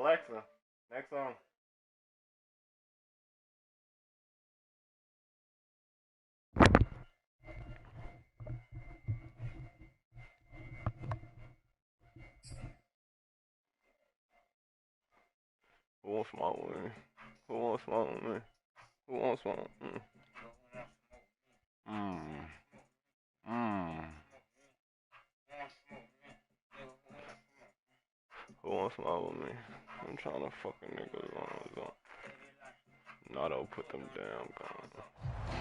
Alexa, next song. Who wants smoke with me? Who wants smoke with me? Who wants smoke? Who wants smoke with me? I'm trying to fucking niggas on. Nato put them down, God.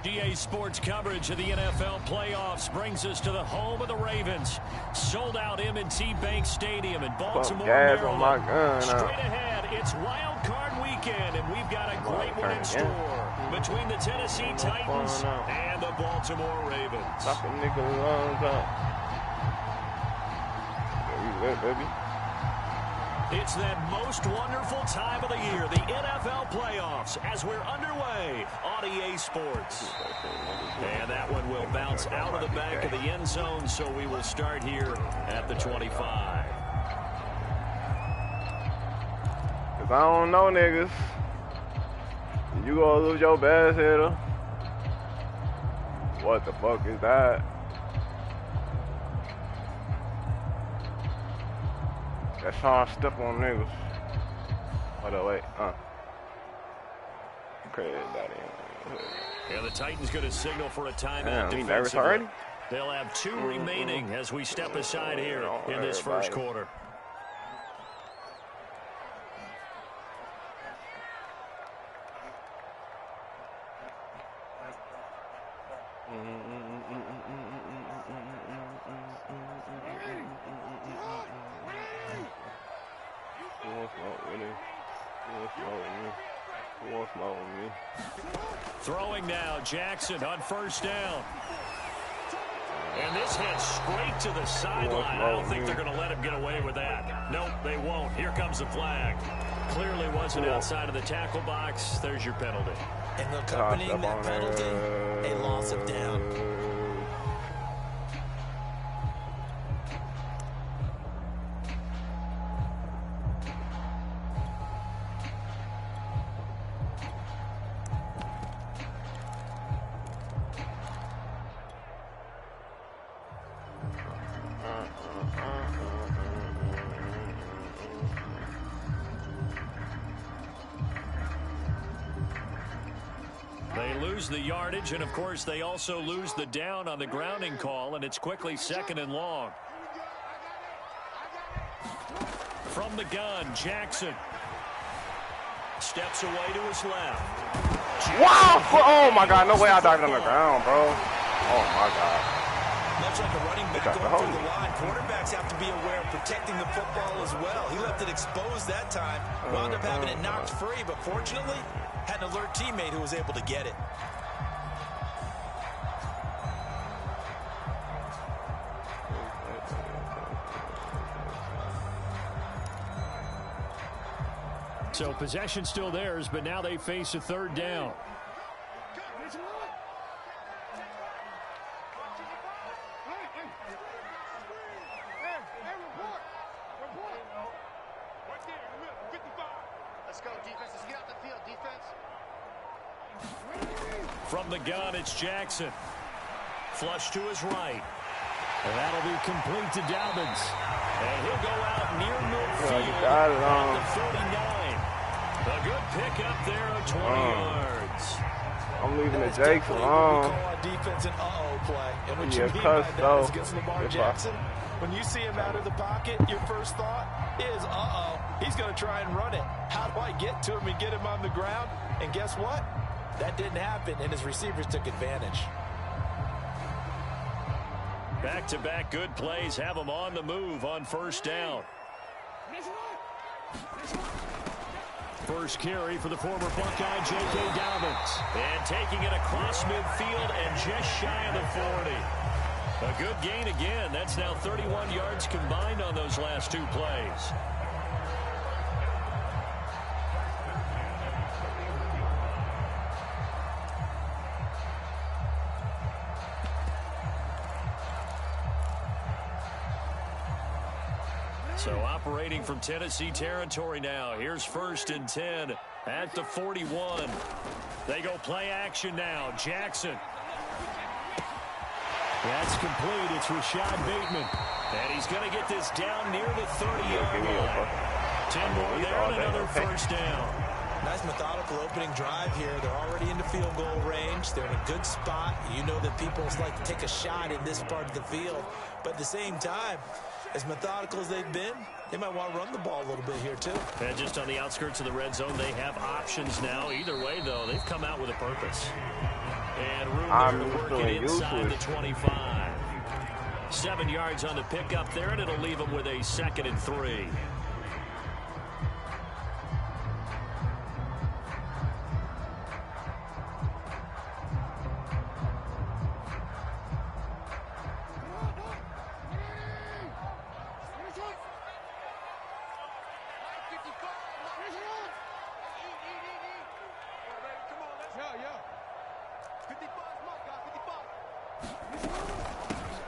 GA Sports coverage of the NFL playoffs brings us to the home of the Ravens. Sold out M&T Bank Stadium in Baltimore, Maryland. Straight ahead, it's Wild Card Weekend, and we've got a great one in store between the Tennessee Titans and the Baltimore Ravens. Knocking niggas' lungs out. Yeah, we lit, baby. It's that most wonderful time of the year, the NFL playoffs, as we're underway on EA Sports. And that one will bounce out of the back of the end zone, so we will start here at the 25. Cause I don't know, niggas. You gonna lose your best hitter. What the fuck is that? That's how I step on niggas. Hold on, wait. Credit that in. Yeah, the Titans going to signal for a timeout. Damn, he nervous already? They'll have 2 remaining as we step aside here in this first quarter. Throwing now, Jackson on first down. And this heads straight to the sideline. I don't think they're going to let him get away with that. Nope, they won't. Here comes the flag. Clearly wasn't outside of the tackle box. There's your penalty. And accompanying that penalty, a loss of down. The yardage, and of course they also lose the down on the grounding call, and it's quickly 2nd and long. From the gun, Jackson steps away to his left. Wow! Oh my God! No way I dived on the ground, bro. Oh my God. Much like a running back going through the line, quarterbacks have to be aware of protecting the football as well. He left it exposed that time, wound up having it knocked free, but fortunately had an alert teammate who was able to get it. So possession still theirs, but now they face a 3rd down. Let's go, defense. Let's get out the field, defense. From the gun, it's Jackson. Flush to his right. And that'll be complete to Dobbins. And he'll go out near midfield at the 49. A good pickup there of 20 yards. I'm leaving the Jakes alone. We call our defense an play. And what you mean by that is against Lamar Jackson, when you see him out of the pocket, your first thought is, he's going to try and run it. How do I get to him and get him on the ground? And guess what? That didn't happen, and his receivers took advantage. Back-to-back good plays have them on the move on 1st down. First carry for the former Buckeye, J.K. Dobbins. And taking it across midfield and just shy of the 40. A good gain again. That's now 31 yards combined on those last 2 plays. So operating from Tennessee territory now. Here's 1st and 10 at the 41. They go play action now. Jackson. That's complete. It's Rashad Bateman. And he's going to get this down near the 30-yard line. 10 more there and another first down. Nice methodical opening drive here. They're already into field goal range. They're in a good spot. You know that people like to take a shot in this part of the field. But at the same time, as methodical as they've been, they might want to run the ball a little bit here too. And just on the outskirts of the red zone, they have options now. Either way, though, they've come out with a purpose. And room there to work it inside the 25. 7 yards on the pickup there, and it'll leave them with a 2nd and 3.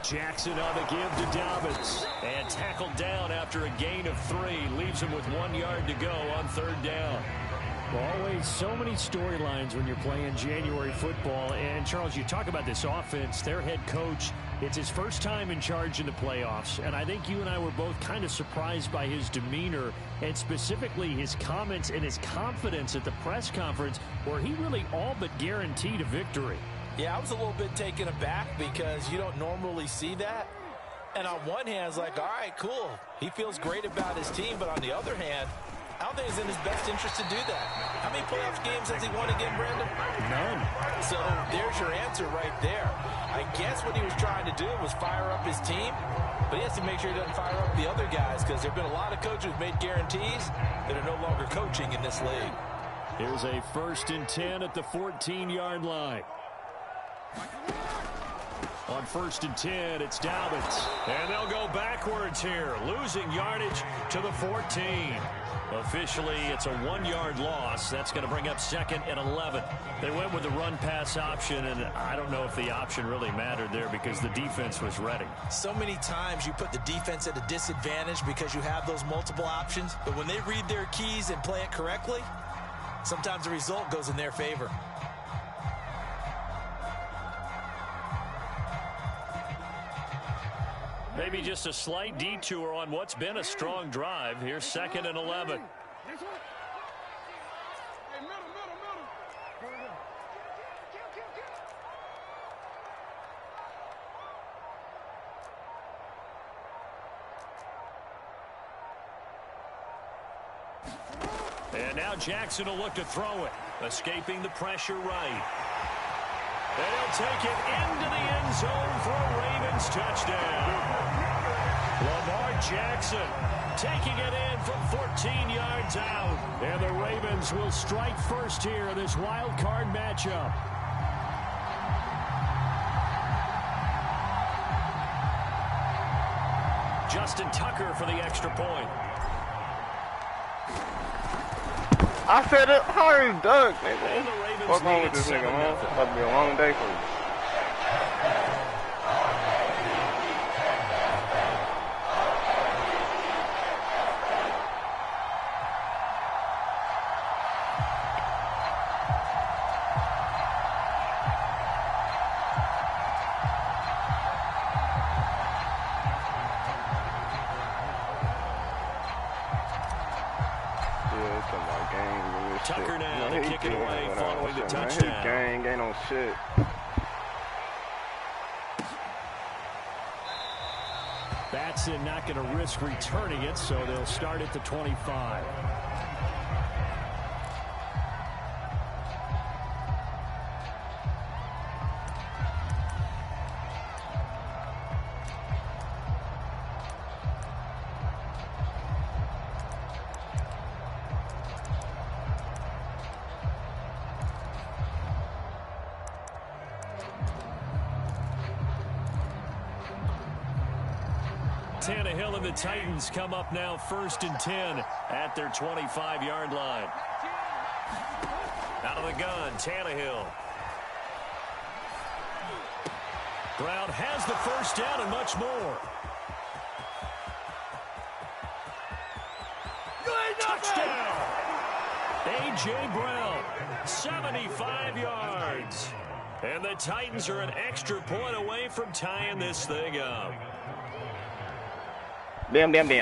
Jackson on the give to Dobbins. And tackled down after a gain of 3. Leaves him with 1 yard to go on 3rd down. Always so many storylines when you're playing January football. And, Charles, you talk about this offense, their head coach, it's his first time in charge in the playoffs. And I think you and I were both kind of surprised by his demeanor and specifically his comments and his confidence at the press conference where he really all but guaranteed a victory. Yeah, I was a little bit taken aback because you don't normally see that. And on one hand, it's like, all right, cool. He feels great about his team. But on the other hand, I don't think it's in his best interest to do that. How many playoff games has he won again, Brandon? None. So there's your answer right there. I guess what he was trying to do was fire up his team. But he has to make sure he doesn't fire up the other guys because there have been a lot of coaches who've made guarantees that are no longer coaching in this league. Here's a 1st and 10 at the 14-yard line. On 1st and 10, it's Dobbins. And they'll go backwards here, losing yardage to the 14. Officially, it's a 1-yard loss. That's going to bring up 2nd and 11. They went with the run-pass option, and I don't know if the option really mattered there because the defense was ready. So many times you put the defense at a disadvantage because you have those multiple options. But when they read their keys and play it correctly, sometimes the result goes in their favor. Maybe just a slight detour on what's been a strong drive. Here's 2nd and 11. And now Jackson will look to throw it, escaping the pressure right. And he'll take it into the end zone for a Ravens touchdown. Lamar Jackson taking it in from 14 yards out. And the Ravens will strike first here in this wild card matchup. Justin Tucker for the extra point. I said it, Harry Doug, nigga. And the Ravens What's wrong with lead this nigga, 7-0. man? It's about to be a long day for me. Tucker now to kick it away following the touchdown. His gang ain't on shit. Batson not going to risk returning it, so they'll start at the 25. Tannehill and the Titans come up now 1st and 10 at their 25-yard line. Out of the gun, Tannehill. Brown has the first down and much more. Touchdown! A.J. Brown, 75 yards. And the Titans are an extra point away from tying this thing up. Damn. Extra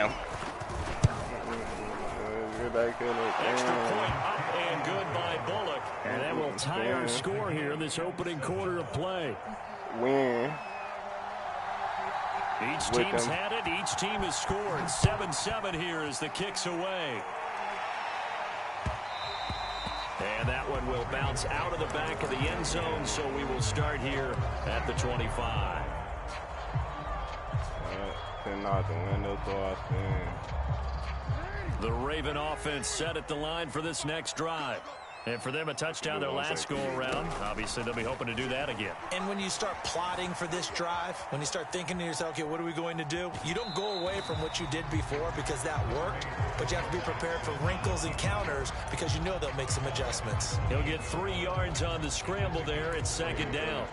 point up and good by Bullock. And that will tie our score here in this opening quarter of play. Win. Each team's had it. Each team has scored. 7-7 here as the kick's away. And that one will bounce out of the back of the end zone, so we will start here at the 25. Out the window, so I spin. The Raven offense set at the line for this next drive. And for them, a touchdown their last go-around. Obviously, they'll be hoping to do that again. And when you start plotting for this drive, when you start thinking to yourself, okay, what are we going to do? You don't go away from what you did before because that worked, but you have to be prepared for wrinkles and counters because you know they'll make some adjustments. He'll get 3 yards on the scramble there. It's second down.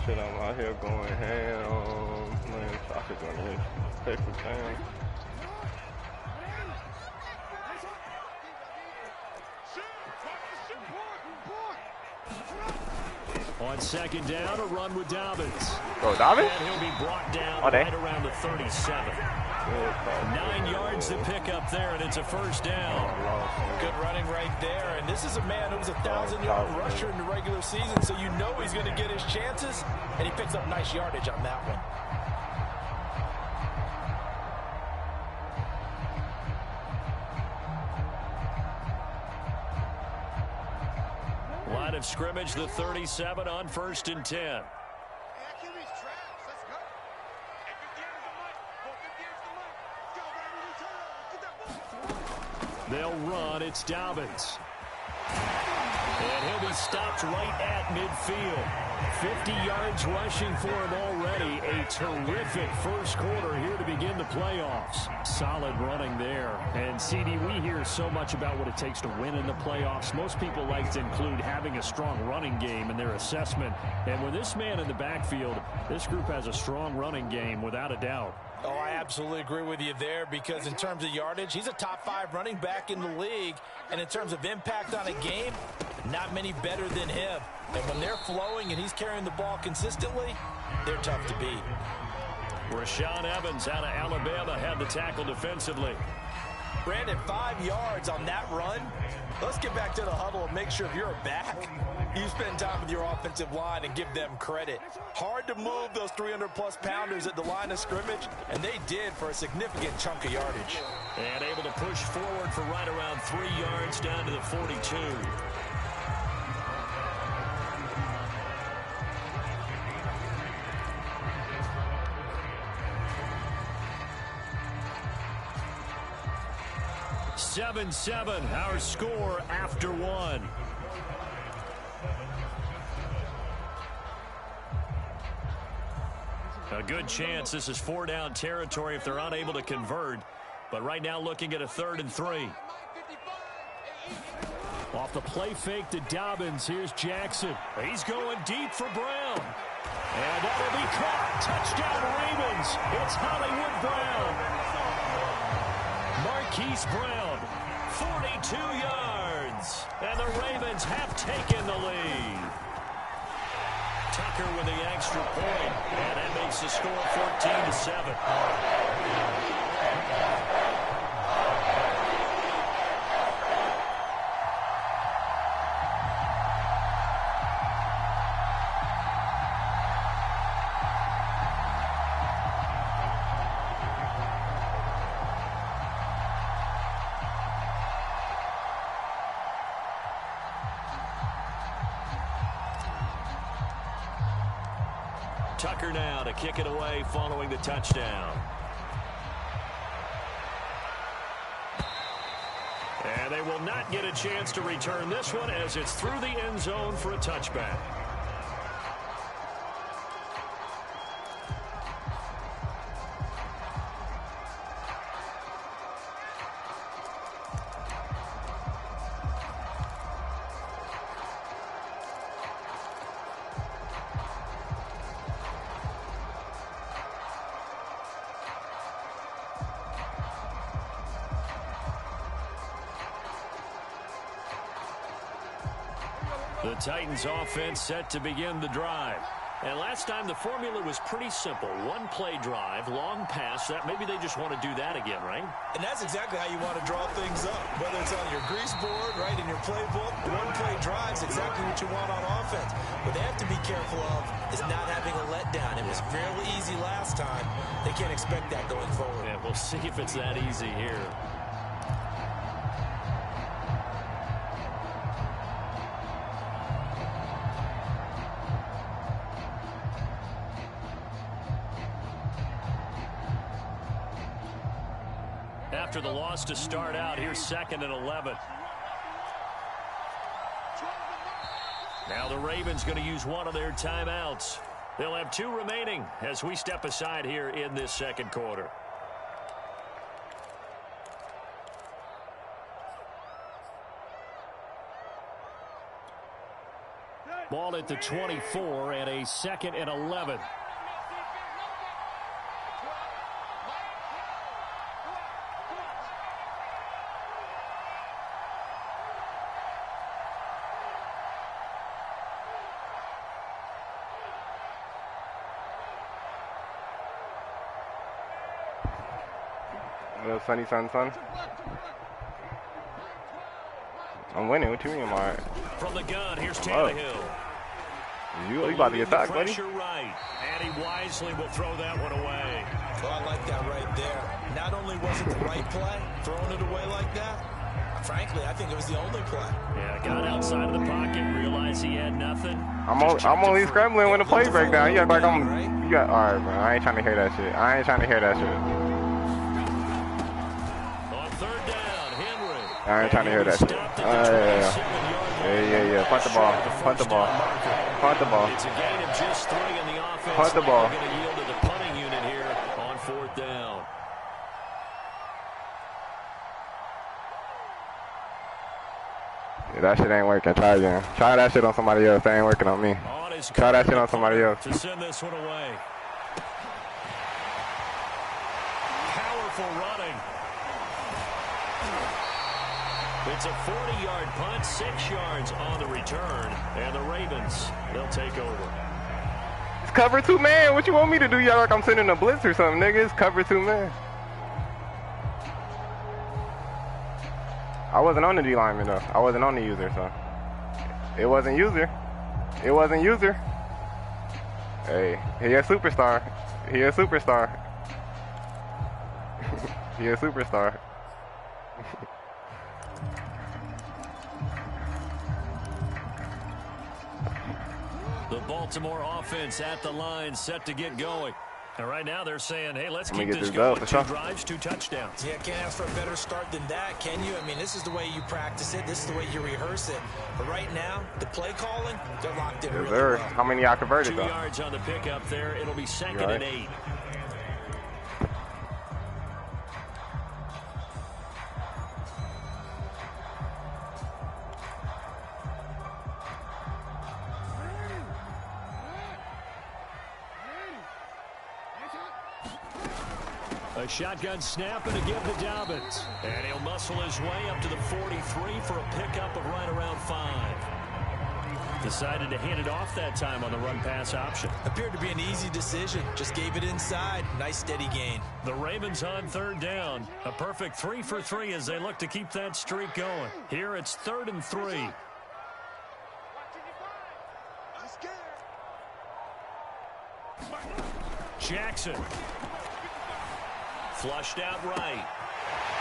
Shit, I'm out here going ham, playing sausage on this paper town. On second down, a run with Dobbins. Go, Dobbins? And he'll be brought down right around the 37. 9 yards to pick up there, and it's a first down. Good running right there, and this is a man who was a 1,000-yard rusher in the regular season, so you know he's going to get his chances, and he picks up nice yardage on that one. Line of scrimmage, the 37 on 1st and 10. They'll run. It's Dobbins. And he'll be stopped right at midfield. 50 yards rushing for him already. A terrific first quarter here to begin the playoffs. Solid running there. And, CD, we hear so much about what it takes to win in the playoffs. Most people like to include having a strong running game in their assessment. And with this man in the backfield, this group has a strong running game without a doubt. Oh, I absolutely agree with you there because in terms of yardage, he's a top 5 running back in the league. And in terms of impact on a game, not many better than him. And when they're flowing and he's carrying the ball consistently, they're tough to beat. Rashaan Evans out of Alabama had the tackle defensively. Brandon, 5 yards on that run. Let's get back to the huddle and make sure if you're a back, you spend time with your offensive line and give them credit. Hard to move those 300-plus pounders at the line of scrimmage, and they did for a significant chunk of yardage. And able to push forward for right around 3 yards down to the 42. Seven, our score after one. A good chance this is 4-down territory if they're unable to convert. But right now looking at a 3rd and 3. Off the play fake to Dobbins, here's Jackson. He's going deep for Brown. And that'll be caught. Touchdown Ravens. It's Hollywood Brown. Marquise Brown, 42 yards. And the Ravens have taken the lead. Tucker with the extra point, and that makes the score 14-7. Tucker now to kick it away following the touchdown. And they will not get a chance to return this one as it's through the end zone for a touchback. The Titans offense set to begin the drive. And last time the formula was pretty simple. One play drive, long pass. That maybe they just want to do that again, right? And that's exactly how you want to draw things up. Whether it's on your grease board, right, in your playbook, one play drive is exactly what you want on offense. What they have to be careful of is not having a letdown. It was fairly easy last time. They can't expect that going forward. Yeah, we'll see if it's that easy here. After the loss to start out, here's 2nd and 11. Now the Ravens going to use one of their timeouts. They'll have 2 remaining as we step aside here in this second quarter. Ball at the 24 and a 2nd and 11. Sunny son. I'm winning. What you mean, Mark? From the gun, here's Tannehill. You about to get attacked, buddy? Right, and he wisely will throw that one away. Well, I like that right there. Not only was it the right play, throwing it away like that, frankly, I think it was the only play. Yeah, got outside of the pocket, realized he had nothing. I'm only scrambling when the play break down. You act like I'm. You got all right, man. I ain't trying to hear that shit. I ain't trying to hear that shit. Yeah. Punt the ball. It's a gain of just 3 in the offense. Punt the ball. Going to yield to the punting unit here on 4th down. Yeah, that shit ain't working. Try again. Try that shit on somebody else. That ain't working on me. Try that shit on somebody else. To send this one away. Powerful running. It's a 40-yard punt, 6 yards on the return, and the Ravens, they'll take over. It's cover 2 man. What you want me to do? Y'all like I'm sending a blitz or something, nigga. It's cover 2 man. I wasn't on the D lineman though. I wasn't on the user, so it wasn't user. Hey, he a superstar. He a superstar. The Baltimore offense at the line, set to get going. And right now they're saying, hey, let's keep this going. 2 drives, 2 touchdowns. Yeah, can't ask for a better start than that, can you? I mean, this is the way you practice it. This is the way you rehearse it. But right now, the play calling, they're locked in really well. How many y'all converted, 2 yards on the pickup there. It'll be 2nd and 8. A shotgun snap and a give to Dobbins. And he'll muscle his way up to the 43 for a pickup of right around 5. Decided to hand it off that time on the run-pass option. Appeared to be an easy decision. Just gave it inside. Nice steady gain. The Ravens on 3rd down. A perfect 3 for 3 as they look to keep that streak going. Here it's 3rd and 3. Jackson. Flushed out right.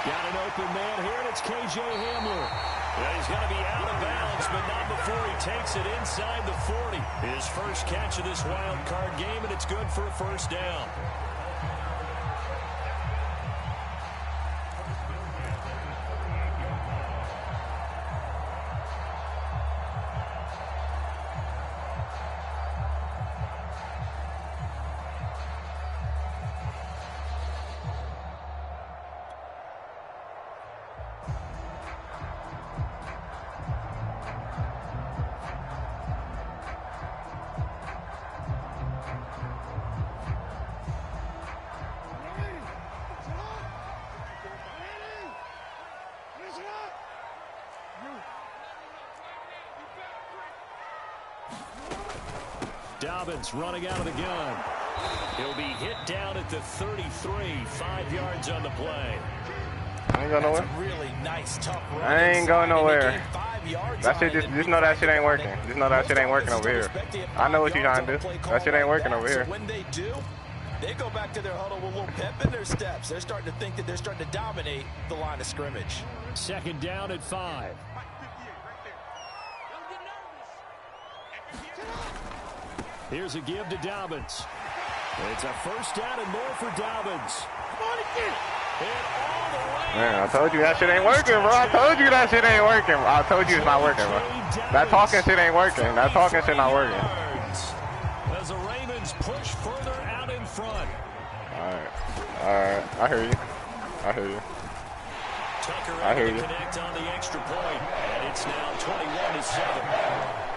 Got an open man here, and it's K.J. Hamler. Yeah, he's going to be out of bounds, but not before he takes it inside the 40. His first catch of this wild card game, and it's good for a 1st down. Dobbins running out of the gun. He'll be hit down at the 33, 5 yards on the play. I ain't going nowhere. Really nice, tough run. I ain't going nowhere. That shit just know that shit ain't working. Just know that shit ain't working over here. I know what you trying to do. That shit ain't working over here. When they do, they go back to their huddle with a little pep in their steps. They're starting to think that they're starting to dominate the line of scrimmage. Second down at 5. Here's a give to Dobbins. It's a first down and more for Dobbins. Man, I told you that shit ain't working, bro. I told you that shit ain't working, bro. I told you it's not working, bro. That talking shit ain't working. That talking shit not working. As the Ravens push further out in front. Alright. I hear you. Tucker I hear able you. to connect on the extra point, and it's now 21-7.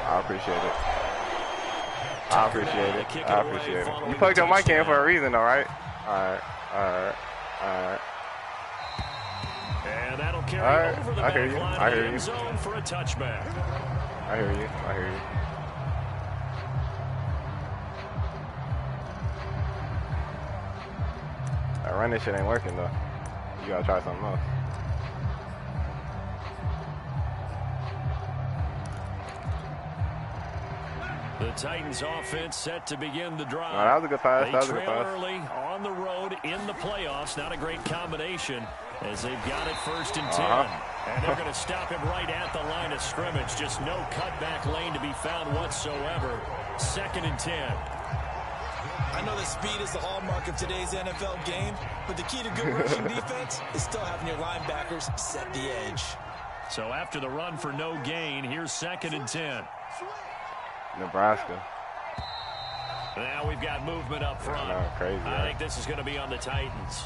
I appreciate it. I appreciate it. You plugged your mic in for a reason, though, right? Alright. And that'll carry over the back line I of the hear you. end zone for a touchback. I hear you. That running shit ain't working, though. You gotta try something else. The Titans offense set to begin the drive. No, that was a good pass. They trail early on the road in the playoffs. Not a great combination as they've got it 1st and 10. And they're going to stop him right at the line of scrimmage. Just no cutback lane to be found whatsoever. 2nd and 10. I know that speed is the hallmark of today's NFL game, but the key to good rushing defense is still having your linebackers set the edge. So after the run for no gain, here's 2nd and 10. Nebraska. Now we've got movement up front. Crazy, I think this is going to be on the Titans.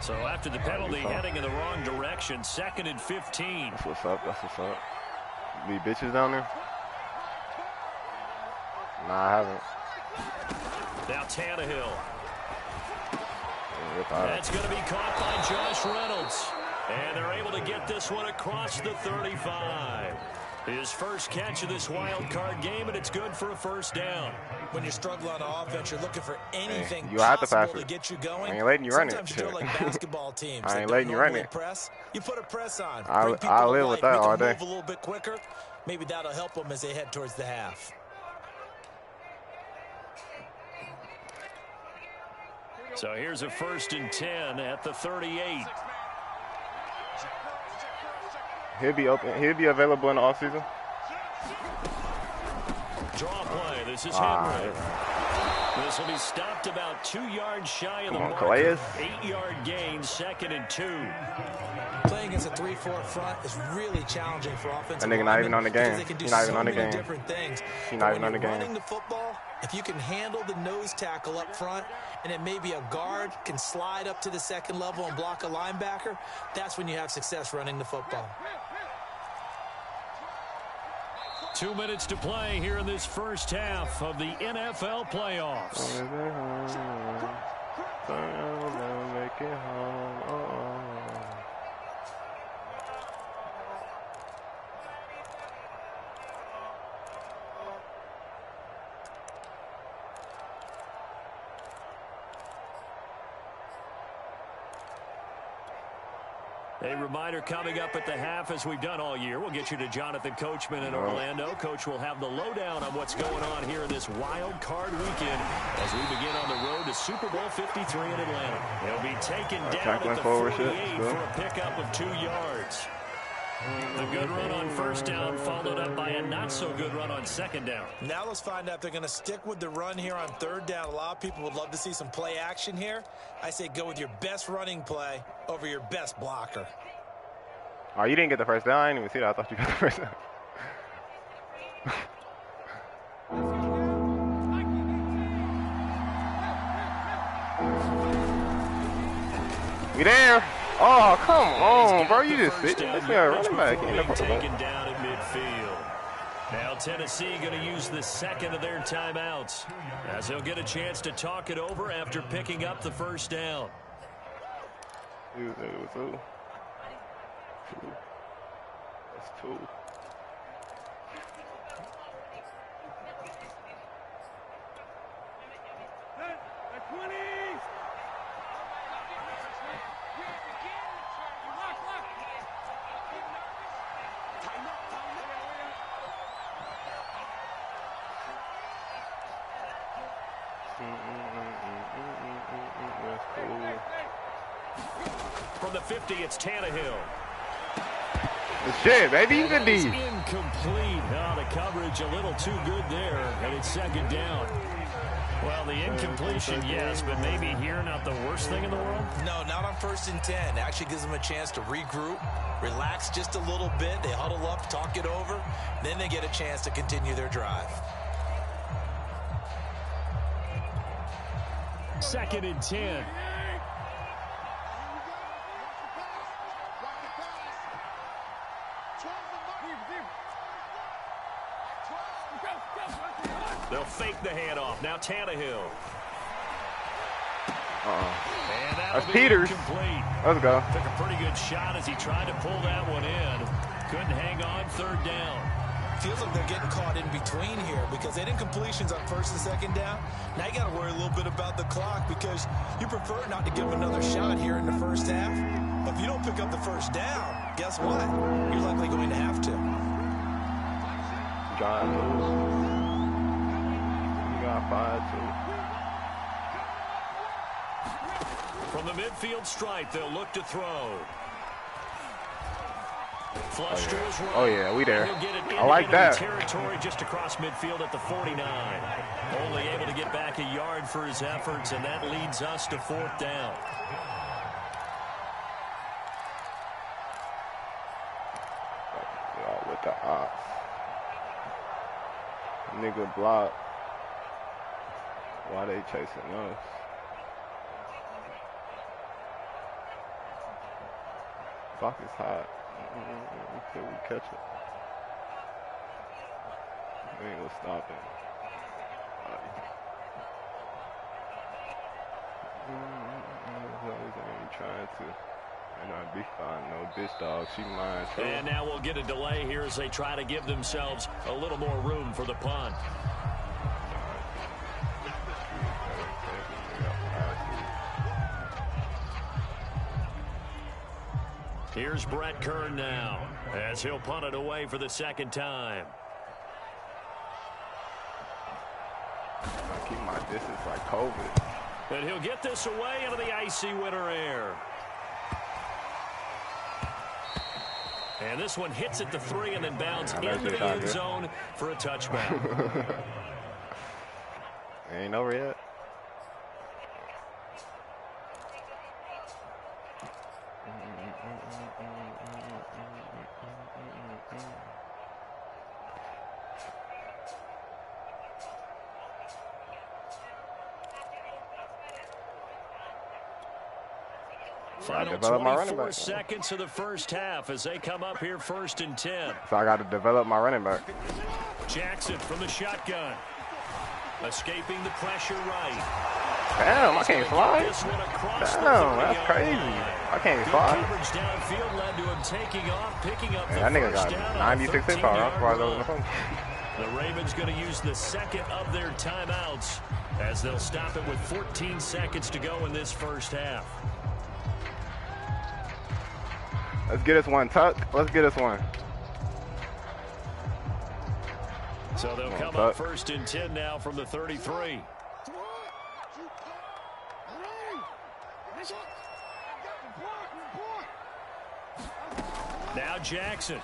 So after the penalty, heading in the wrong direction, 2nd and 15. That's what's up. Be bitches down there? Nah, I haven't. Now Tannehill. That's going to be caught by Josh Reynolds. And they're able to get this one across the 35. His first catch of this wild card game, and it's good for a first down. When you're struggling on offense, you're looking for anything you have to pass possible to get you going. I ain't letting you run it. Sometimes you do it like basketball teams. I ain't letting you run it. Press. You put a press on. I live with that all day. Move a little bit quicker. Maybe that'll help them as they head towards the half. So here's a 1st and 10 at the 38. He'll be open. He'll be available in the offseason. Draw play. This is Henry. This will be stopped about 2 yards shy of the mark. 8-yard gain, 2nd and 2. Playing against a 3-4 front is really challenging for offensive. That nigga not even on the game. He's not even on the game. He's not even on the game. Running the football, if you can handle the nose tackle up front, and it may be a guard can slide up to the 2nd level and block a linebacker, that's when you have success running the football. 2 minutes to play here in this first half of the NFL playoffs. A reminder coming up at the half, as we've done all year. We'll get you to Jonathan Coachman in Orlando. Coach will have the lowdown on what's going on here in this wild card weekend as we begin on the road to Super Bowl 53 in Atlanta. He'll be taken down at the 48 for a pickup of 2 yards. The good run on first down followed up by a not-so-good run on second down. Now let's find out if they're going to stick with the run here on third down. A lot of people would love to see some play action here. I say go with your best running play over your best blocker. Oh, you didn't get the first down? I didn't even see that. I thought you got the first down. We there. Oh, come on, bro. You just sit. Let's go running back. Taken down at midfield. Now Tennessee going to use the second of their timeouts as they'll get a chance to talk it over after picking up the first down. two. That's two. From the 50, it's Tannehill. Shit, baby, you can D. Incomplete. Oh, the coverage a little too good there, and it's second down. Well, the incompletion, yes, but maybe here not the worst thing in the world? No, not on 1st and 10. It actually gives them a chance to regroup, relax just a little bit. They huddle up, talk it over. Then they get a chance to continue their drive. 2nd and 10. They'll fake the handoff. Now Tannehill. That's Peters. Incomplete. Let's go. Took a pretty good shot as he tried to pull that one in. Couldn't hang on. 3rd down. Feels like they're getting caught in between here because they did incompletions on 1st and 2nd down. Now you got to worry a little bit about the clock because you prefer not to give them another shot here in the 1st half. But if you don't pick up the 1st down, guess what? You're likely going to have to. John Lewis. You got 5-2. From the midfield stripe, they'll look to throw. Flush to his right. Oh yeah, we there. I like that. Territory just across midfield at the 49. Only able to get back a yard for his efforts, and that leads us to 4th down. With the ops. Nigga block. Why they chasing us? Clock is hot. Until we catch it. We ain't gonna stop it. Trying to. And I'd be fine. No bitch dog. She mine. Too. And now we'll get a delay here as they try to give themselves a little more room for the punt. Here's Brett Kern now as he'll punt it away for the 2nd time. I keep my distance like COVID. And he'll get this away into the icy winter air. And this one hits at the 3 and then bounds into the end zone for a touchback. Ain't over yet. Final 24 seconds of the 1st half as they come up here 1st and 10. So I got to develop my running back. Jackson from the shotgun. Escaping the pressure right. Damn, I can't fly. Damn, that's crazy. I can't fly. Coverage downfield led to him taking off, picking up the that nigga first got down 96 hit power. That's why those are the Ravens going to use the 2nd of their timeouts as they'll stop it with 14 seconds to go in this 1st half. Let's get us one, Tuck. Let's get us one. So they'll come up 1st and 10 now from the 33. Now Jackson.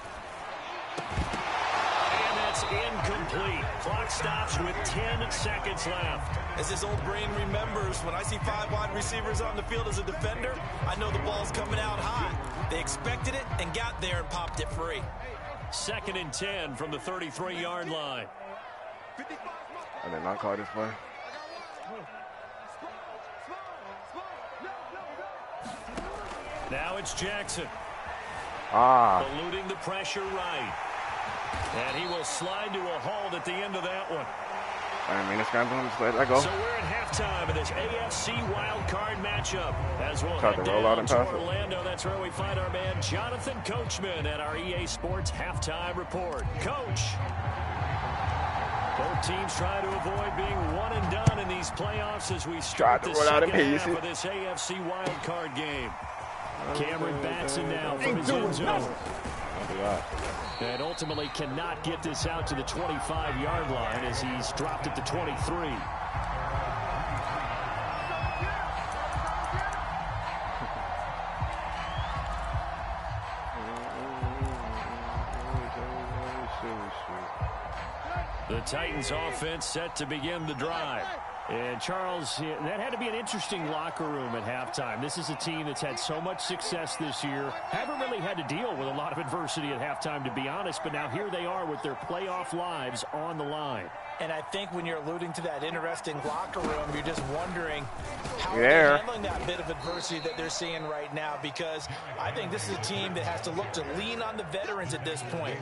And that's incomplete. Clock stops with 10 seconds left. As his old brain remembers, when I see 5 wide receivers on the field as a defender, I know the ball's coming out hot. They expected it and got there and popped it free. 2nd and 10 from the 33-yard line. I did not call this play. Now it's Jackson. Eluding the pressure right. And he will slide to a halt at the end of that one. I mean, it's going to just let that go. So we're at halftime of this AFC wildcard matchup. As we'll Try head to roll out down and to pass it. Orlando, that's where we find our man Jonathan Coachman at our EA Sports Halftime Report. Coach. Both teams try to avoid being one and done in these playoffs as we start the second half of this AFC wildcard game. Cameron Batson now from his end zone. And ultimately cannot get this out to the 25-yard line as he's dropped at the 23. The Titans offense set to begin the drive. And Charles, that had to be an interesting locker room at halftime. This is a team that's had so much success this year. Haven't really had to deal with a lot of adversity at halftime, to be honest. But now here they are with their playoff lives on the line. And I think when you're alluding to that interesting locker room, you're just wondering how they're handling that bit of adversity that they're seeing right now, because I think this is a team that has to look to lean on the veterans at this point.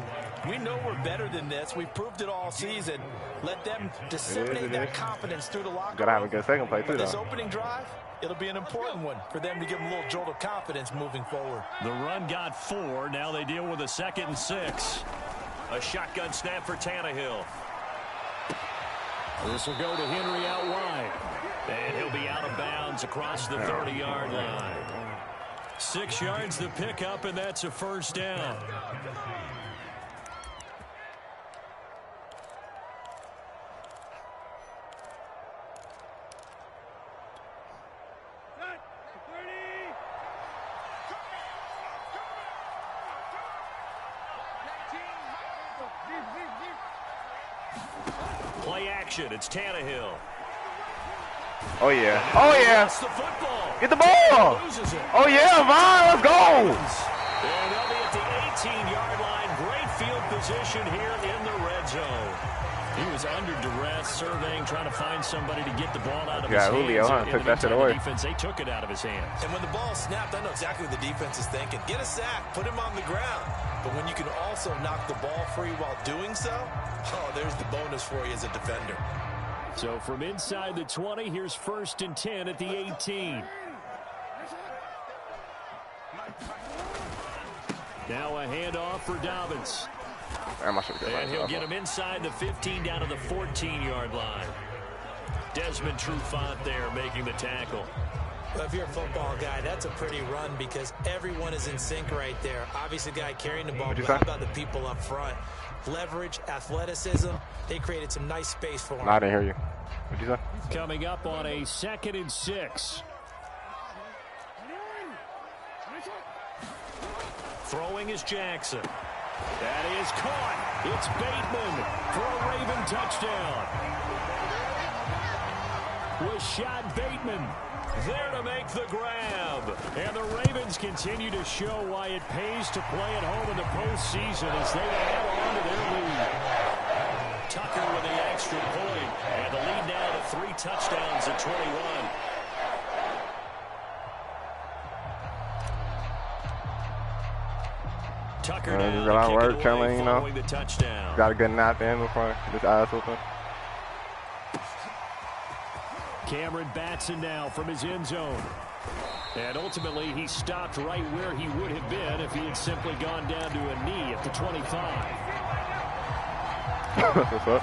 We know we're better than this. We've proved it all season. Let them disseminate that confidence through the locker room. Gotta have a good second play, too, But this opening drive, it'll be an important one for them to give them a little jolt of confidence moving forward. The run got 4. Now they deal with a 2nd and 6. A shotgun snap for Tannehill. This will go to Henry out wide. And he'll be out of bounds across the 30-yard line. 6 yards to pick up, and that's a first down. Play action. It's Tannehill. Oh, yeah. Oh, yeah. The football. Get the ball. Oh, yeah, Vaughn. Let's go. And they'll be at the 18-yard line. Great field position here in the red zone. He was under duress, surveying, trying to find somebody to get the ball out of his hands. Julio, took that shit away. Defense, they took it out of his hands. And when the ball snapped, I know exactly what the defense is thinking. Get a sack, put him on the ground. But when you can also knock the ball free while doing so, oh, there's the bonus for you as a defender. So from inside the 20, here's 1st and 10 at the 18. Now a handoff for Dobbins. And he'll get him inside the 15 down to the 14-yard line. Desmond Trufant there making the tackle. Well, if you're a football guy, that's a pretty run because everyone is in sync right there. Obviously, the guy carrying the ball, but how about the people up front? Leverage, athleticism, they created some nice space for him. No, I didn't hear you. What'd you say? Coming up on a 2nd and 6. Throwing is Jackson. That is caught. It's Bateman for a Raven touchdown. Rashad Bateman there to make the grab. And the Ravens continue to show why it pays to play at home in the postseason as they add on to their lead. Tucker with the extra point. And the lead now to 3 touchdowns at 21. Tucker he's a lot of work, chilling, you know. The touchdown. Got a good nap in before this eyes open. Cameron Batson now from his end zone. And ultimately, he stopped right where he would have been if he had simply gone down to a knee at the 25. What's up?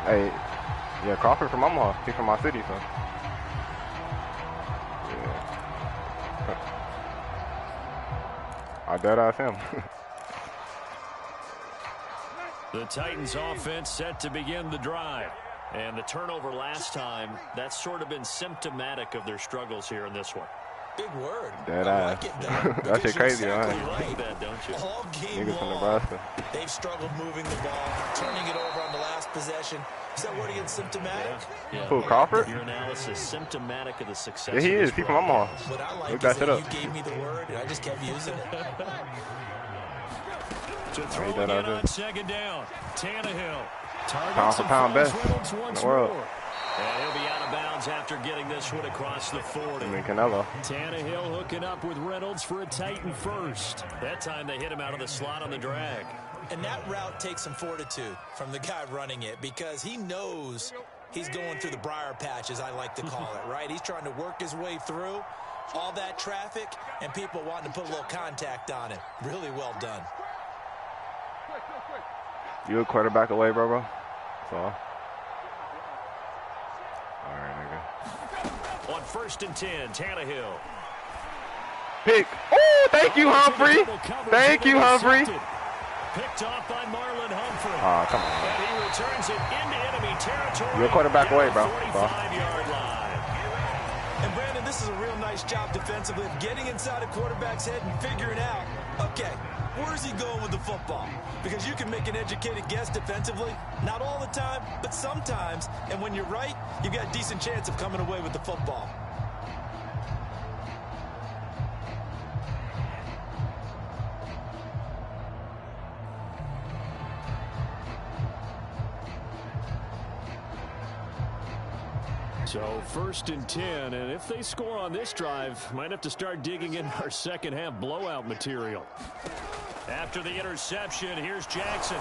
Hey, yeah, Crawford from Omaha. He's from my city, so. I dead-ass him. The Titans offense set to begin the drive. And the turnover last time, that's sort of been symptomatic of their struggles here in this one. Big word. Dead-ass. That shit crazy, exactly huh? Like that, don't you? All game Niggas from long, Nebraska. they've struggled moving the ball, turning it over on the last possession. Is that word again, symptomatic? Yeah. Who, Crawford? Your analysis symptomatic of the success. Yeah, he is. He's from Omaha. What I like Look is that that up. you gave me the word, and I just kept using it. To throw again on 2nd down. Tannehill. Pound for pound best in the world. And he'll be out of bounds after getting this one across the 40. I mean, Canelo. Tannehill hooking up with Reynolds for a Titan first. That time they hit him out of the slot on the drag. And that route takes some fortitude from the guy running it because he knows he's going through the briar patch, as I like to call it, right? He's trying to work his way through all that traffic and people wanting to put a little contact on him. Really well done. You a quarterback away, bro? That's all. All right, nigga. On 1st and 10, Tannehill. Pick. Oh, thank you, Humphrey. Thank you, Humphrey. Picked off by Marlon Humphrey. Oh, come on. And he returns it into enemy territory. You're a quarterback away, bro. 45-yard line. And Brandon, this is a real nice job defensively of getting inside a quarterback's head and figuring out, okay, where's he going with the football? Because you can make an educated guess defensively, not all the time, but sometimes. And when you're right, you've got a decent chance of coming away with the football. So 1st and 10, and if they score on this drive, might have to start digging in our second half blowout material. After the interception, here's Jackson.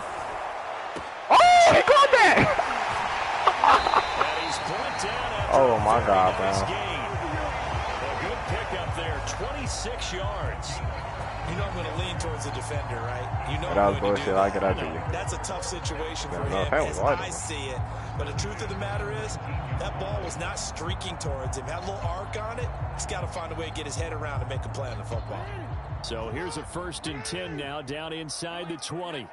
Oh, he caught that! And he's brought down after oh my God, nice man. gain. A good pickup there, 26 yards. You know I'm going to lean towards the defender, right? You know that was bullshit. I get that to you. That's a tough situation for him, as I see it. But the truth of the matter is, that ball was not streaking towards him. Had a little arc on it. He's got to find a way to get his head around and make a play on the football. So here's a 1st and 10 now, down inside the 20.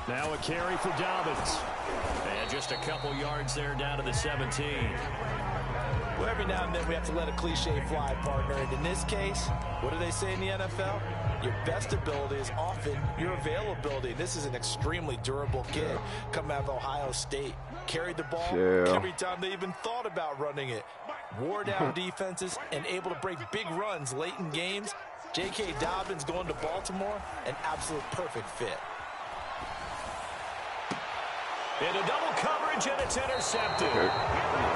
Now a carry for Dobbins. And just a couple yards there down to the 17. Well, every now and then we have to let a cliche fly, partner. And in this case, what do they say in the NFL? Your best ability is often your availability. This is an extremely durable kid coming out of Ohio State. Carried the ball every time they even thought about running it. Wore down defenses and able to break big runs late in games. J.K. Dobbins going to Baltimore, an absolute perfect fit. Into double coverage, and it's intercepted.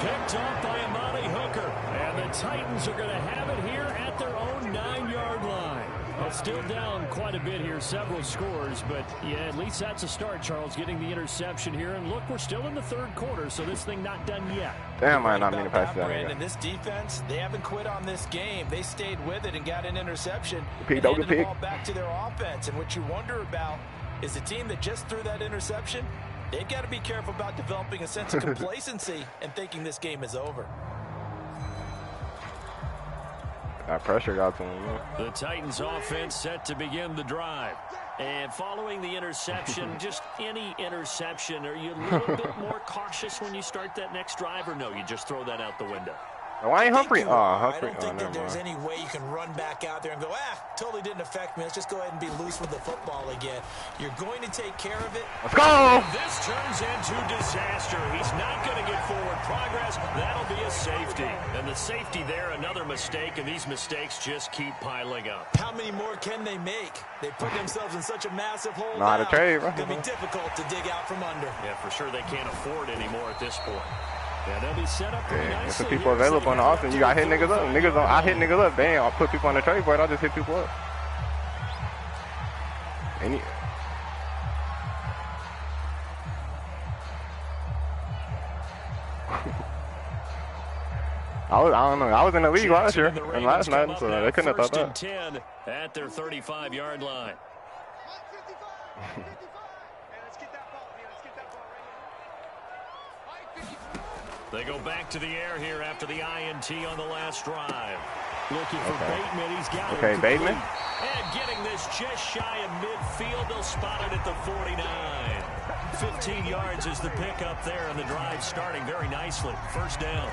Picked off by Amani Hooker. And the Titans are going to have it here at their own 9-yard line. Well, still down quite a bit here, several scores, but yeah, at least that's a start, Charles, getting the interception here. And look, we're still in the 3rd quarter, so this thing not done yet. Damn, I not mean to pass that. And this defense, they haven't quit on this game. They stayed with it and got an interception. And handed the ball back to their offense. And what you wonder about is the team that just threw that interception, they've got to be careful about developing a sense of complacency and thinking this game is over. That pressure got to him. The Titans offense set to begin the drive. And following the interception, just any interception, are you a little bit more cautious when you start that next drive, or no, you just throw that out the window? Why ain't Humphrey? I don't think that there's any way you can run back out there and go, totally didn't affect me. Let's just go ahead and be loose with the football again. You're going to take care of it. Let's go! And this turns into disaster. He's not going to get forward progress. That'll be a safety. And the safety there, another mistake, and these mistakes just keep piling up. How many more can they make? They put themselves in such a massive hole now. Not a trade, bro. It's going to be difficult to dig out from under. Yeah, for sure they can't afford anymore at this point. Yeah, they'll be set up pretty nicely. If the people available on the offense, you got to hit niggas up. I hit niggas up. Damn, I'll put people on the trade board. I'll just hit people up. I don't know. I was in the league last year and last night, so they couldn't have thought that. 10 at their 35-yard line. They go back to the air here after the INT on the last drive. Looking for Bateman. He's got it. Okay, Bateman. And getting this just shy of midfield. They'll spot it at the 49. 15 yards is the pickup there, and the drive starting very nicely. First down.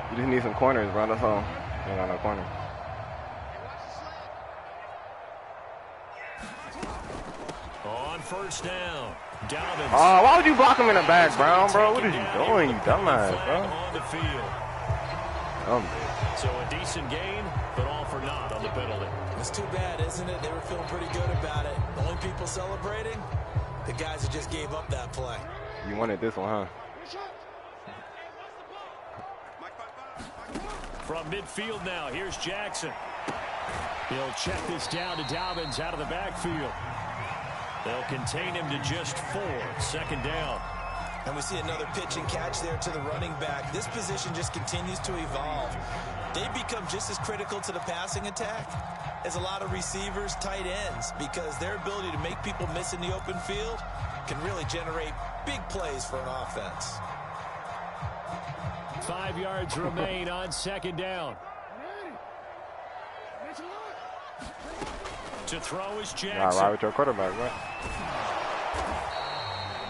You just need some corners, bro. That's all. You got no corners. On first down, Dobbins. Oh, why would you block him in the back, Brown, bro? What are you doing, you dumbass, bro? On the field. So a decent gain, but all for naught on the penalty. It's too bad, isn't it? They were feeling pretty good about it. The only people celebrating, the guys who just gave up that play. You wanted this one, huh? From midfield now, here's Jackson. He'll check this down to Dobbins out of the backfield. They'll contain him to just 4. Second down. And we see another pitch and catch there to the running back. This position just continues to evolve. They become just as critical to the passing attack as a lot of receivers, tight ends, because their ability to make people miss in the open field can really generate big plays for an offense. 5 yards remain on second down. To throw is Jackson. Right with your quarterback, right?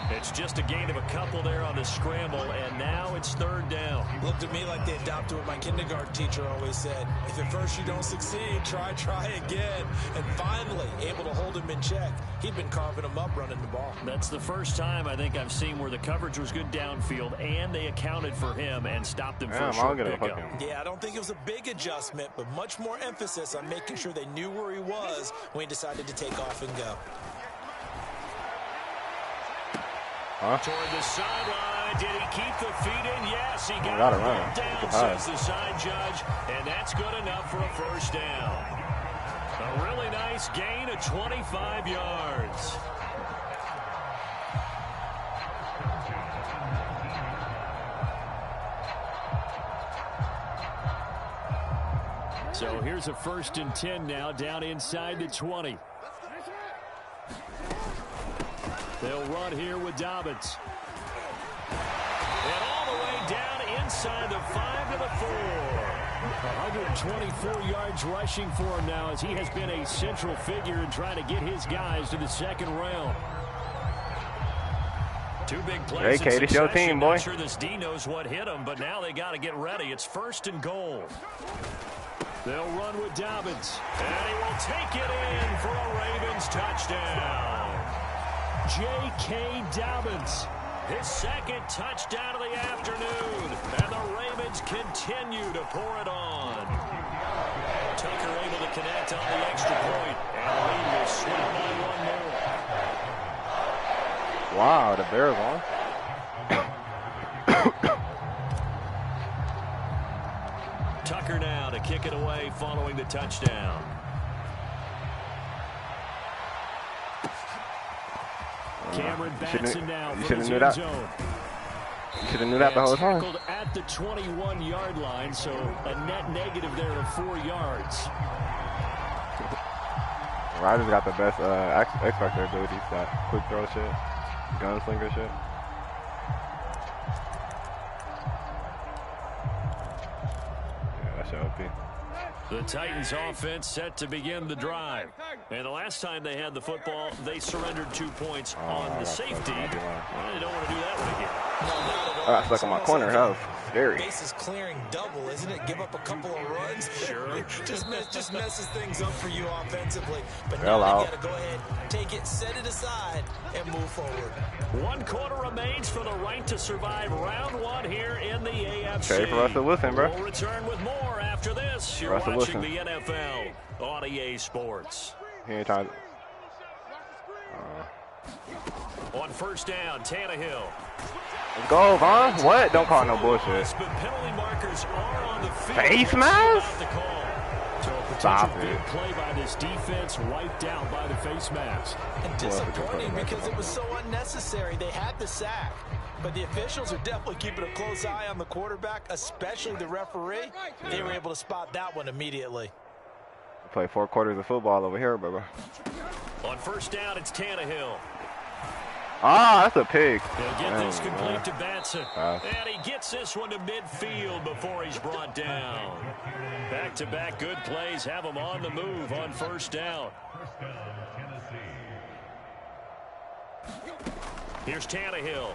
It's just a gain of a couple there on the scramble, and now it's third down. Looked to me like they adopted what my kindergarten teacher always said. If at first you don't succeed, try again. And finally, able to hold him in check. He'd been carving him up running the ball. That's the first time I think I've seen where the coverage was good downfield, and they accounted for him and stopped him for a short pickup. Yeah, I don't think it was a big adjustment, but much more emphasis on making sure they knew where he was when he decided to take off and go. Toward the sideline. Did he keep the feet in? Yes, he got it down, says the side judge, and that's good enough for a first down. A really nice gain of 25 yards. So here's a 1st and 10 now, down inside the 20. They'll run here with Dobbins. And all the way down inside the 5 to the 4. 124 yards rushing for him now, as he has been a central figure in trying to get his guys to the second round. 2 big plays. Hey, Katie, your team, boy. I'm sure this D knows what hit him, but now they got to get ready. It's 1st and goal. They'll run with Dobbins. And he will take it in for a Ravens touchdown. J.K. Dobbins, his 2nd touchdown of the afternoon, and the Ravens continue to pour it on. Tucker able to connect on the extra point, and the lead will swing by 1 more. Wow, the Bears on. Tucker now to kick it away following the touchdown. Cameron Batson now. You should have knew that. You should have knew that the whole time. At the 21-yard line, so a net negative there of 4 yards. Ryder's got the best X Factor abilities, that quick throw shit, gunslinger shit. Yeah, that should OP. The Titans offense set to begin the drive. And the last time they had the football, they surrendered 2 points on the safety. Well, they don't want to do that one again. No, not at all. I got stuck in my corner. That was scary. Bases clearing double, isn't it? Give up a couple of runs. Sure. just messes things up for you offensively. But now you got to go ahead, take it, set it aside, and move forward. 1 quarter remains for the right to survive round 1 here in the AFC. Trade for Russell Wilson, bro. We'll return with more after this. You're Russell watching Wilson. the NFL on EA Sports. He ain't trying. On 1st down, Tannehill. Let's go, Vaughn. What? Don't call no bullshit. But penalty markers are on the field. Face mask? So a Stop potential big it. play by this defense, wiped out by the face mask. And disappointing because it was so unnecessary. They had the sack. But the officials are definitely keeping a close eye on the quarterback, especially the referee. They were able to spot that one immediately. Play 4 quarters of football over here, bro. On 1st down, it's Tannehill. Ah, that's a pig. He'll get this complete to Batson. Pass. And he gets this one to midfield before he's brought down. Back-to-back good plays have him on the move on 1st down. Here's Tannehill.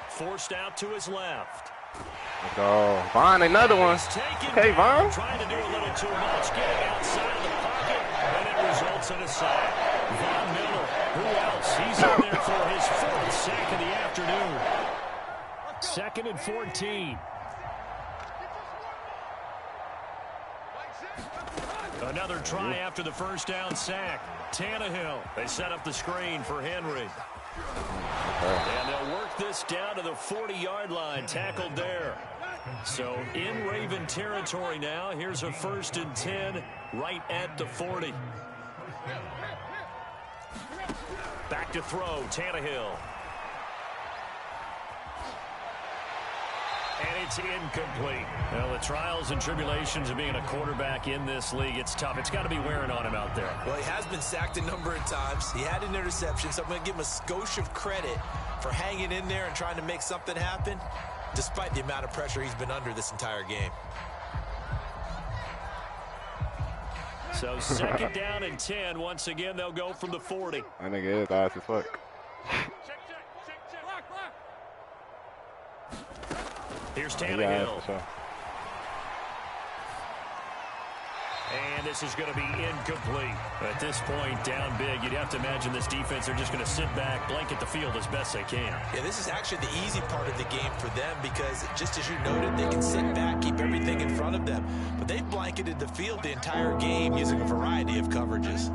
Forced out to his left. Let's go. Vaughn, another one. Okay, Vaughn. Trying to do a little too much, getting outside of the pocket, and it results in a sack. Von Miller, who else? He's in there for his 4th sack of the afternoon. 2nd and 14. Another try after the 1st down sack. Tannehill. They set up the screen for Henry. And they'll work this down to the 40-yard line, tackled there. So in Raven territory now. Here's a 1st and 10 right at the 40. Back to throw, Tannehill. And it's incomplete. Well, the trials and tribulations of being a quarterback in this league, it's tough. It's got to be wearing on him out there. Well, he has been sacked a number of times. He had an interception, so I'm going to give him a skosh of credit for hanging in there and trying to make something happen, despite the amount of pressure he's been under this entire game. So 2nd down and 10. Once again, they'll go from the 40. I think it is ass as fuck. Here's Tannehill. Yeah, for sure. And this is going to be incomplete. At this point, down big, you'd have to imagine this defense, they're just going to sit back, blanket the field as best they can. Yeah, this is actually the easy part of the game for them because, just as you noted, they can sit back, keep everything in front of them. But they've blanketed the field the entire game using a variety of coverages.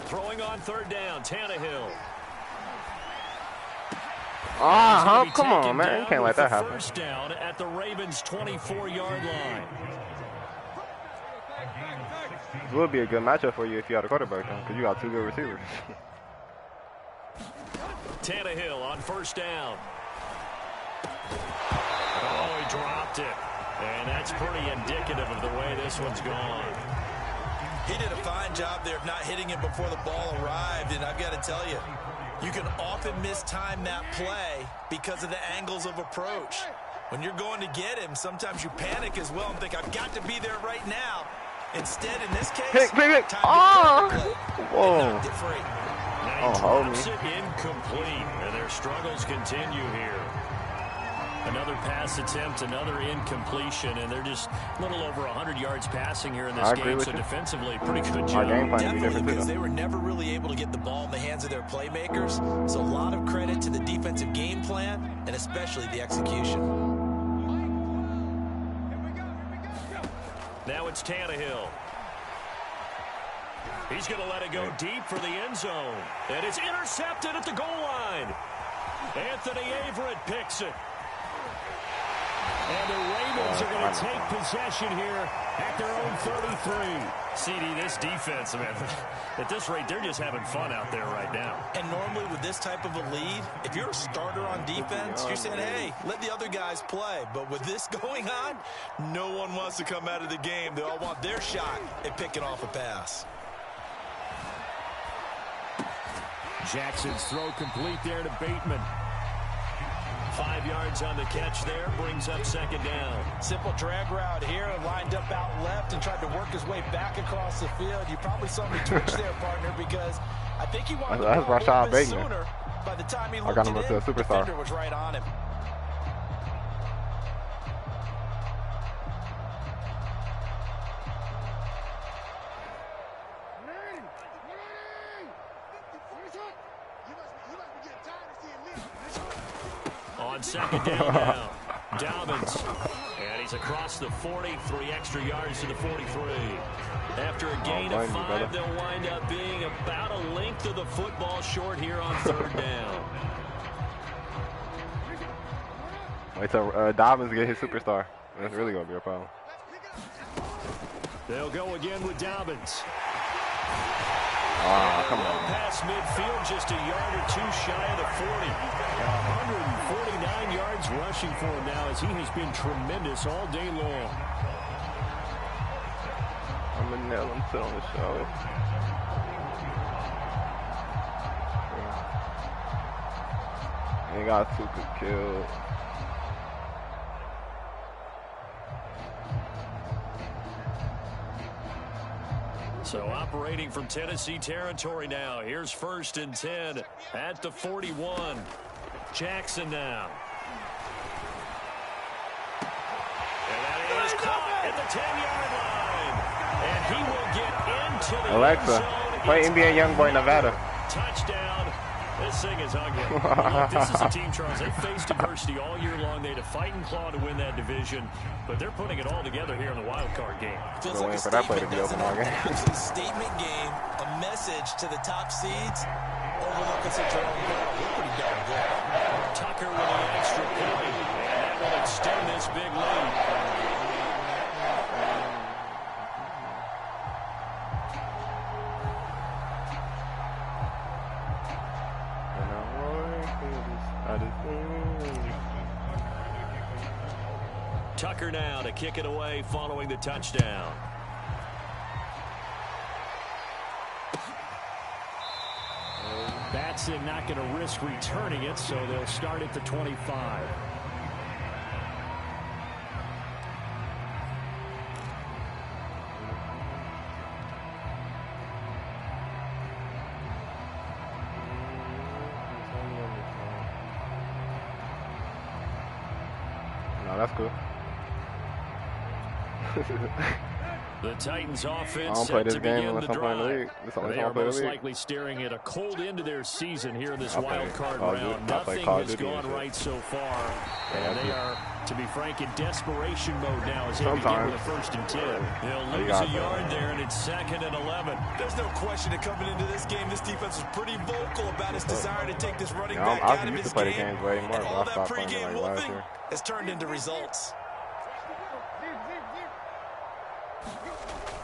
Throwing on 3rd down, Tannehill. Come on, man. You can't let that happen. 1st down at the Ravens' 24-yard line. It would be a good matchup for you if you had a quarterback, because you got 2 good receivers. Tannehill on 1st down. Oh, he dropped it. And that's pretty indicative of the way this one's gone. He did a fine job there of not hitting it before the ball arrived, and I've got to tell you, you can often mistime that play because of the angles of approach. When you're going to get him, sometimes you panic as well and think, I've got to be there right now. Instead, in this case, pick. Whoa. Now he drops it incomplete, and their struggles continue here. Another pass attempt, another incompletion, and they're just a little over 100 yards passing here in this game. So defensively, pretty good job. Definitely, because they were never really able to get the ball in the hands of their playmakers. So a lot of credit to the defensive game plan and especially the execution. Now it's Tannehill. He's going to let it go deep for the end zone. And it's intercepted at the goal line. Anthony Averett picks it. And the Ravens are going to take possession here at their own 33. CD, this defense, man, at this rate, they're just having fun out there right now. And normally with this type of a lead, if you're a starter on defense, you're saying, hey, let the other guys play. But with this going on, no one wants to come out of the game. They all want their shot at picking off a pass. Jackson's throw complete there to Bateman. 5 yards on the catch there, brings up 2nd down. Simple drag route here, lined up out left and tried to work his way back across the field. You probably saw me twitch there, partner, because I think he wanted that's to go a little bit Bateman. sooner. By the time he looked got him up to a superstar. defender was right on him. On 2nd down now, Dobbins. And he's across the 40, 3 extra yards to the 43. After a gain of 5, they'll wind up being about a length of the football short here on 3rd down. Wait till Dobbins get his superstar. That's really going to be a problem. They'll go again with Dobbins. Come on. Past midfield, just a yard or 2 shy of the 40. 149 yards rushing for him now, as he has been tremendous all day long. I'm going to nail him still on the show. He got super killed. So operating from Tennessee territory now. Here's 1st and 10 at the 41. Jackson now. And that is caught at the 10-yard line. And he will get into the Alexa, end zone. play NBA Youngboy Nevada. Touchdown. This thing is ugly. Look, this is a team, Charles. They faced adversity all year long. They had to fight and claw to win that division, but they're putting it all together here in the wild card game. Feels like a statement, doesn't it? An absolute statement game, a message to the top seeds. Overlooking such a long crowd. They're pretty darn good. Tucker with an extra point, and that will extend this big lead. Tucker now to kick it away following the touchdown. Batson not going to risk returning it, so they'll start at the 25. No, that's cool. The Titans offense I don't play this set to game begin unless the I'm playing the drive. league. They are most likely staring at a cold end to their season here in this wild card round. Nothing has gone right so far. And they are, to be frank, in desperation mode now as they begin with a 1st and 10. They'll lose a yard there, and it's 2nd and 11. There's no question that coming into this game, this defense was pretty vocal about its desire to take this running back out of his game. And all that pregame wolfing has turned into results.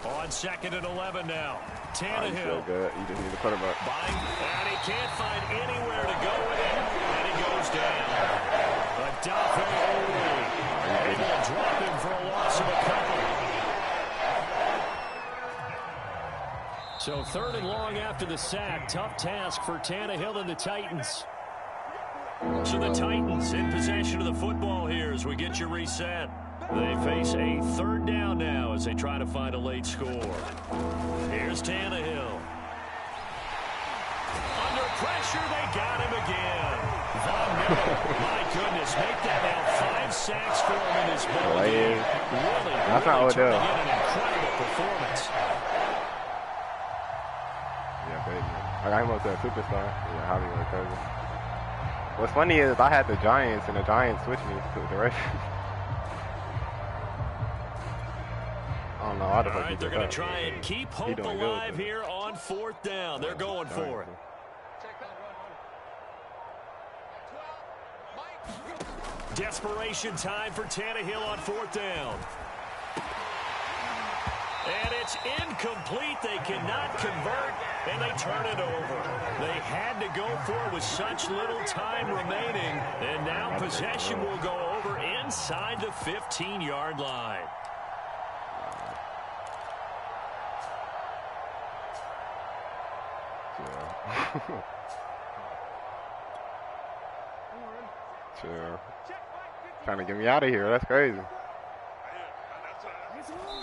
On 2nd and 11 now. Tannehill. Good. You just need to put him up. And he can't find anywhere to go with it. And he goes down. Adafe able to drop him for a loss of a couple. So 3rd and long after the sack. Tough task for Tannehill and the Titans. So the Titans in possession of the football here as we get you reset. They face a 3rd down now as they try to find a late score. Here's Tannehill. Under pressure, they got him again. Von Miller, my goodness, make that now 5 sacks for him in his ball game. Really turning in an incredible performance. Yeah, baby. I got him up to a superstar. Yeah, Hollywood crazy. What's funny is I had the Giants, and the Giants switched me to the direction. I don't know. All right, they're going to try and keep hope alive here on 4th down. They're going for it. Desperation time for Tannehill on 4th down. And it's incomplete. They cannot convert, and they turn it over. They had to go for it with such little time remaining, and now possession will go over inside the 15-yard line. Sure. Trying to get me out of here. That's crazy.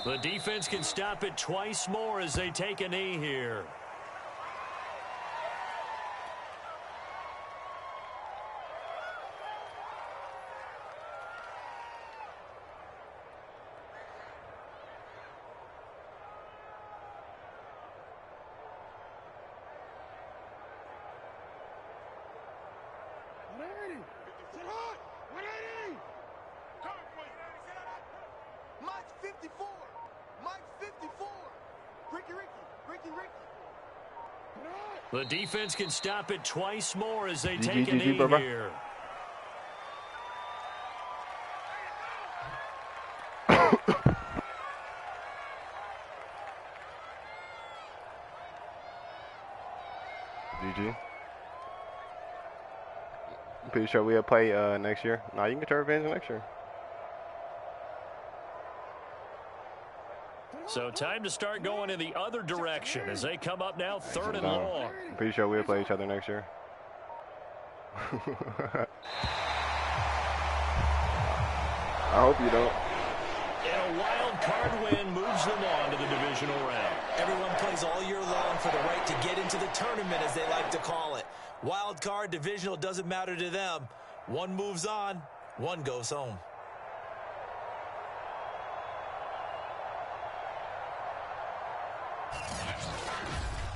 The defense can stop it twice more as they take a knee here. The defense can stop it twice more as they take a knee here. GG. I'm pretty sure we'll play next year. Nah, you can get your revenge next year. So time to start going in the other direction as they come up now 3rd and long. I'm pretty sure we'll play each other next year. I hope you don't. And a wild card win moves them on to the divisional round. Everyone plays all year long for the right to get into the tournament, as they like to call it. Wild card, divisional, doesn't matter to them. One moves on, one goes home.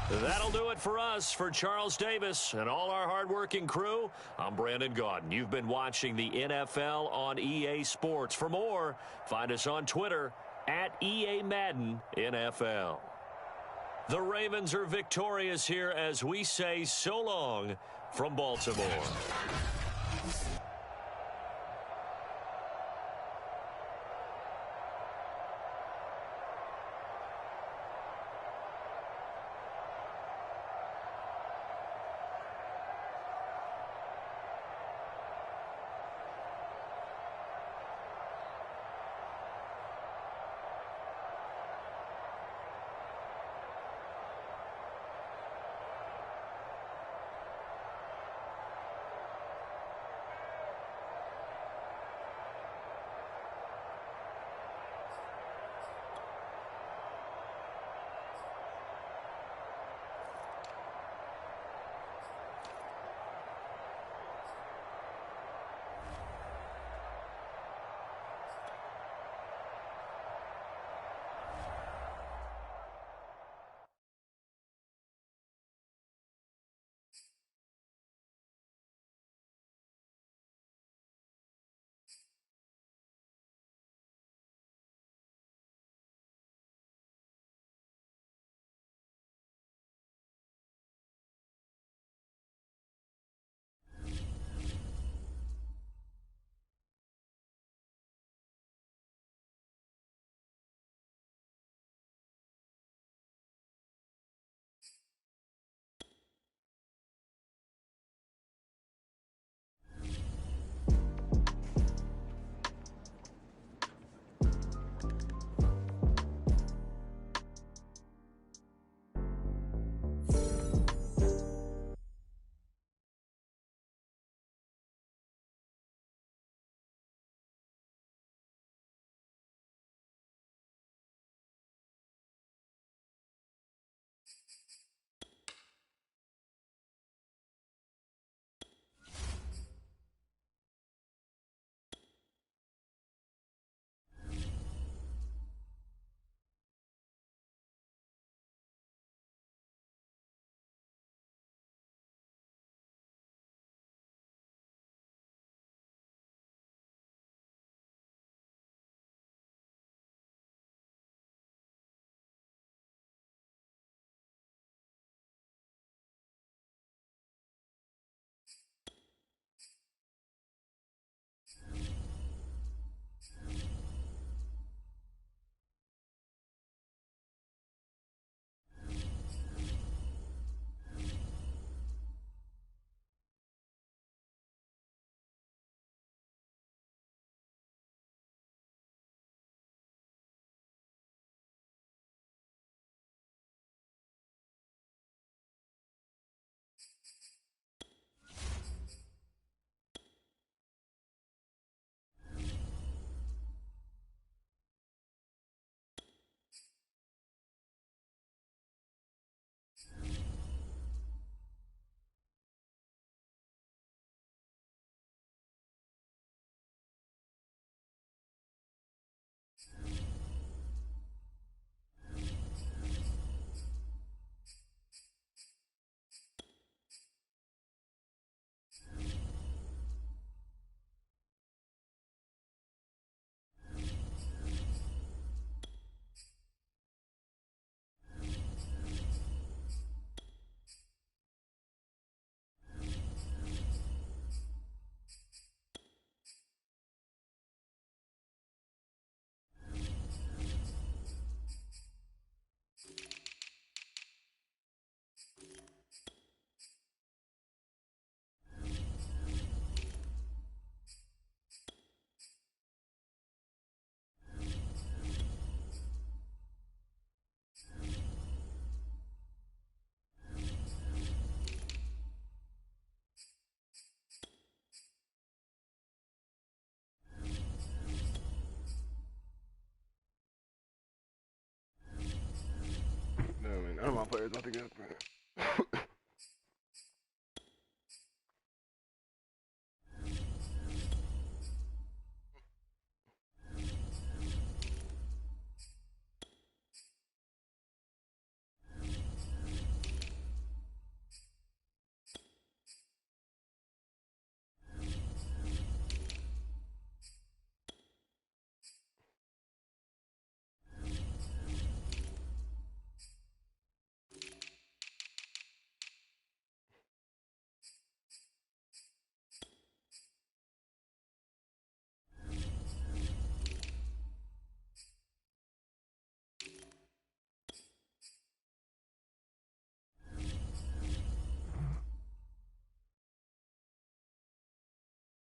That'll do it for us. For Charles Davis and all our hardworking crew, I'm Brandon Gaudin. You've been watching the NFL on EA Sports. For more, find us on Twitter at EA Madden NFL. The Ravens are victorious here as we say so long from Baltimore. None of my players about to get